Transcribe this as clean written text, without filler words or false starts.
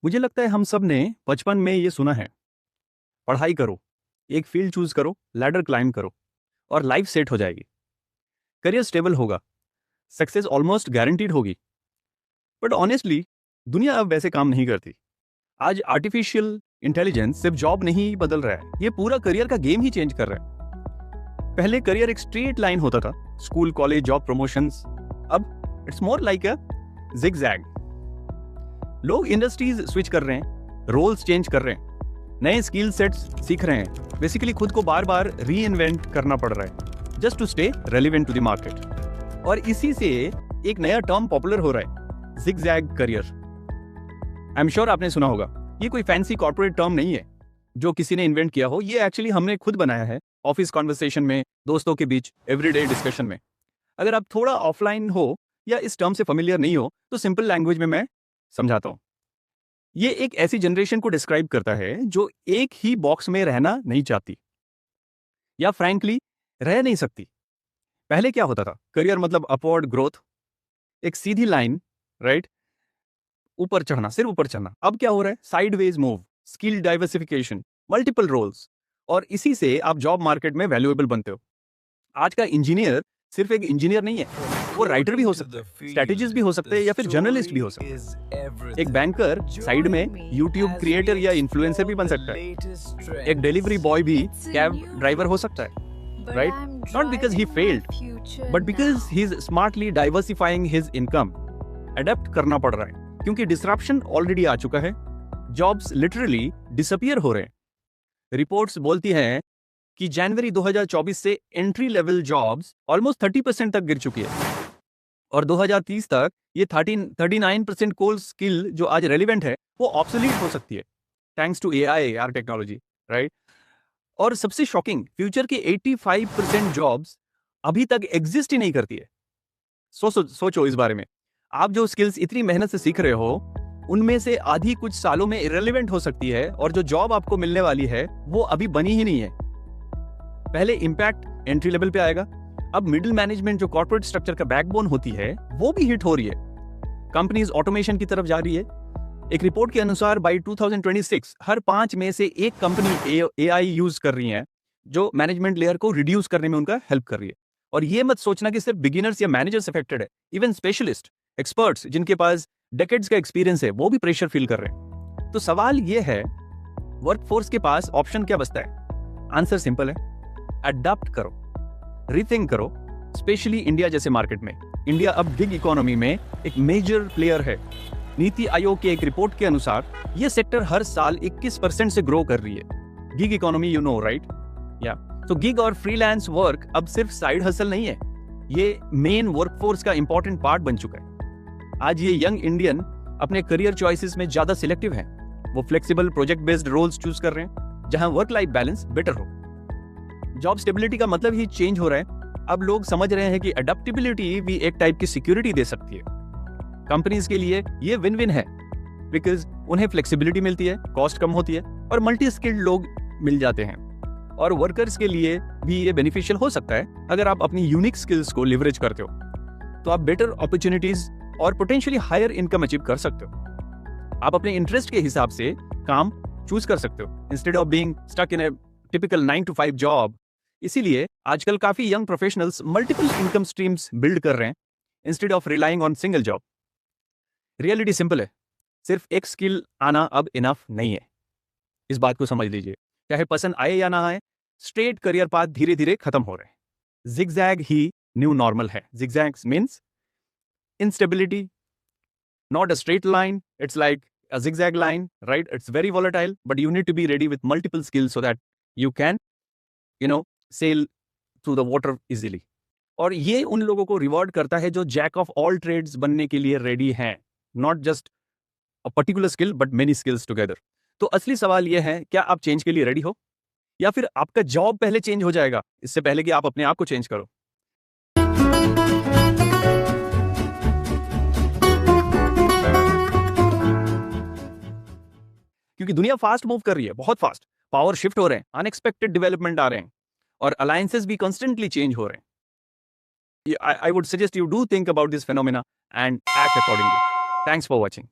मुझे लगता है हम सब ने बचपन में ये सुना है, पढ़ाई करो, एक फील्ड चूज करो, लैडर क्लाइंब करो और लाइफ सेट हो जाएगी। करियर स्टेबल होगा, सक्सेस ऑलमोस्ट गारंटीड होगी। बट ऑनेस्टली दुनिया अब वैसे काम नहीं करती। आज आर्टिफिशियल इंटेलिजेंस सिर्फ जॉब नहीं बदल रहा है, ये पूरा करियर का गेम ही चेंज कर रहा है। पहले करियर एक स्ट्रेट लाइन होता था, स्कूल, कॉलेज, जॉब, प्रमोशंस। अब it's more like a zigzag. लोग इंडस्ट्रीज स्विच कर रहे हैं, रोल्स चेंज कर रहे हैं, नए स्किल सेट्स सीख रहे हैं। बेसिकली खुद को बार बार री इन्वेंट करना पड़ रहा है just to stay relevant to the market. और इसी से एक नया टर्म पॉपुलर हो रहा है, zigzag career. I am sure आपने सुना होगा। ये कोई फैंसी कॉर्पोरेट टर्म नहीं है जो किसी ने इन्वेंट किया हो, ये एक्चुअली हमने खुद बनाया है, ऑफिस कॉन्वर्सेशन में, दोस्तों के बीच, एवरीडे डिस्कशन में। अगर आप थोड़ा ऑफलाइन हो या इस टर्म से फेमिलियर नहीं हो तो सिंपल लैंग्वेज में मैं समझाता हूं। ये एक ऐसी जनरेशन को डिस्क्राइब करता है जो एक ही बॉक्स में रहना नहीं चाहती या फ्रैंकली रह नहीं सकती। पहले क्या होता था, करियर मतलब अपवर्ड ग्रोथ, एक सीधी लाइन, राइट, ऊपर चढ़ना, सिर्फ ऊपर चढ़ना। अब क्या हो रहा है, sideways move, skill diversification, multiple roles, और इसी से आप जॉब मार्केट में वैल्यूएबल बनते हो। आज का इंजीनियर सिर्फ एक इंजीनियर नहीं है, वो राइटर भी हो सकता है, स्ट्रेटेजिस्ट भी हो सकते हैं या फिर जर्नलिस्ट भी हो सकते हैं। एक बैंकर साइड में यूट्यूब क्रिएटर या इन्फ्लुएंसर भी बन सकता है। एक डिलीवरी बॉय भी कैब ड्राइवर हो सकता है, right? Not because he failed but because he is smartly diversifying his income. Adapt करना पड़ रहा है क्योंकि डिसरप्शन ऑलरेडी आ चुका है। जॉब्स लिटरली डिसअपियर हो रहे हैं। रिपोर्ट्स बोलती हैं कि जनवरी 2024 से एंट्री लेवल जॉब्स ऑलमोस्ट 30% तक गिर चुकी है और 2030 तक ये 39% कोर स्किल जो आज रेलिवेंट है वो ऑब्सोलीट हो सकती है, thanks to AI, or technology, right? और सबसे शॉकिंग, फ्यूचर के 85% जॉब्स अभी तक एग्जिस्ट ही नहीं करती है। सोचो इस बारे में। आप जो स्किल्स इतनी मेहनत से सीख रहे हो उनमें से आधी कुछ सालों में इरेलीवेंट हो सकती है और जो जॉब आपको मिलने वाली है वो अभी बनी ही नहीं है। पहले इंपैक्ट एंट्री लेवल पे आएगा, अब मिडिल मैनेजमेंट जो कॉर्पोरेट स्ट्रक्चर का बैकबोन होती है वो भी हिट हो रही है। कंपनीज ऑटोमेशन की तरफ जा रही है। एक रिपोर्ट के अनुसार बाय 2026 हर 5 में से एक कंपनी एआई यूज कर रही है जो मैनेजमेंट लेयर को रिड्यूस करने में उनका हेल्प कर रही है। और ये मत सोचना कि सिर्फ बिगिनर्स या मैनेजर्स अफेक्टेड है, इवन स्पेशलिस्ट, एक्सपर्ट्स जिनके पास डेकेड्स का एक्सपीरियंस है वो भी प्रेशर फील कर रहे हैं। तो सवाल ये है, वर्कफोर्स के पास ऑप्शन क्या बचता है? आंसर सिंपल है, अडॉप्ट करो, रीथिंक करो, स्पेशली इंडिया जैसे मार्केट में। इंडिया अब गिग इकोनॉमी में एक मेजर प्लेयर है। नीति आयोग की एक रिपोर्ट के अनुसार यह सेक्टर हर साल 21% से ग्रो कर रही है। Gig economy, you know, right? या तो गिग और फ्रीलांस वर्क अब सिर्फ साइड हसल नहीं है, ये मेन वर्कफोर्स का इंपॉर्टेंट पार्ट बन चुका है। आज ये यंग इंडियन अपने करियर चॉइसेस में ज्यादा सिलेक्टिव हैं। वो flexible project based roles choose कर रहे हैं जहां वर्क लाइफ बैलेंस बेटर हो। जॉब स्टेबिलिटी का मतलब ही चेंज हो रहा है। अब लोग समझ रहे हैं कि अडेप्टेबिलिटी भी एक टाइप की सिक्योरिटी दे सकती है। कंपनीज के लिए ये विन विन है बिकॉज उन्हें फ्लेक्सिबिलिटी मिलती है, कॉस्ट कम होती है और मल्टी स्किल्ड लोग मिल जाते हैं। और वर्कर्स के लिए भी ये बेनिफिशियल हो सकता है अगर आप अपनी यूनिक स्किल्स को लिवरेज करते हो तो आप बेटर अपॉर्चुनिटीज और पोटेंशियली हायर इनकम अचीव कर सकते हो। आप अपने इंटरेस्ट के हिसाब से काम चूज कर सकते हो instead of being stuck in a typical 9 to 5 job. इसीलिए आजकल काफी young professionals multiple income streams build कर रहे हैं instead of relying on single job. Reality simple है, सिर्फ एक स्किल आना अब इनफ नहीं है। इस बात को समझ लीजिए, चाहे पसंद आए या ना आए, स्ट्रेट करियर पाथ धीरे धीरे खत्म हो रहे हैं। जिगजैग ही न्यू नॉर्मल है। Zigzag means instability, not a straight line. It's like a zigzag line, right? It's very volatile, but you need to be ready with multiple skills so that you can, sail through the water easily. और ये उन लोगों को reward करता है जो Jack of all trades बनने के लिए रेडी हैं, not just a particular skill but many skills together. तो असली सवाल ये है, क्या आप चेंज के लिए रेडी हो या फिर आपका जॉब पहले चेंज हो जाएगा इससे पहले कि आप अपने आप को चेंज करो? क्योंकि दुनिया फास्ट मूव कर रही है, बहुत फास्ट। पावर शिफ्ट हो रहे हैं, अनएक्सपेक्टेड डेवलपमेंट आ रहे हैं और अलायंसेस भी कॉन्स्टेंटली चेंज हो रहे हैं। I would suggest you do think about this phenomena and act accordingly. Thanks for watching.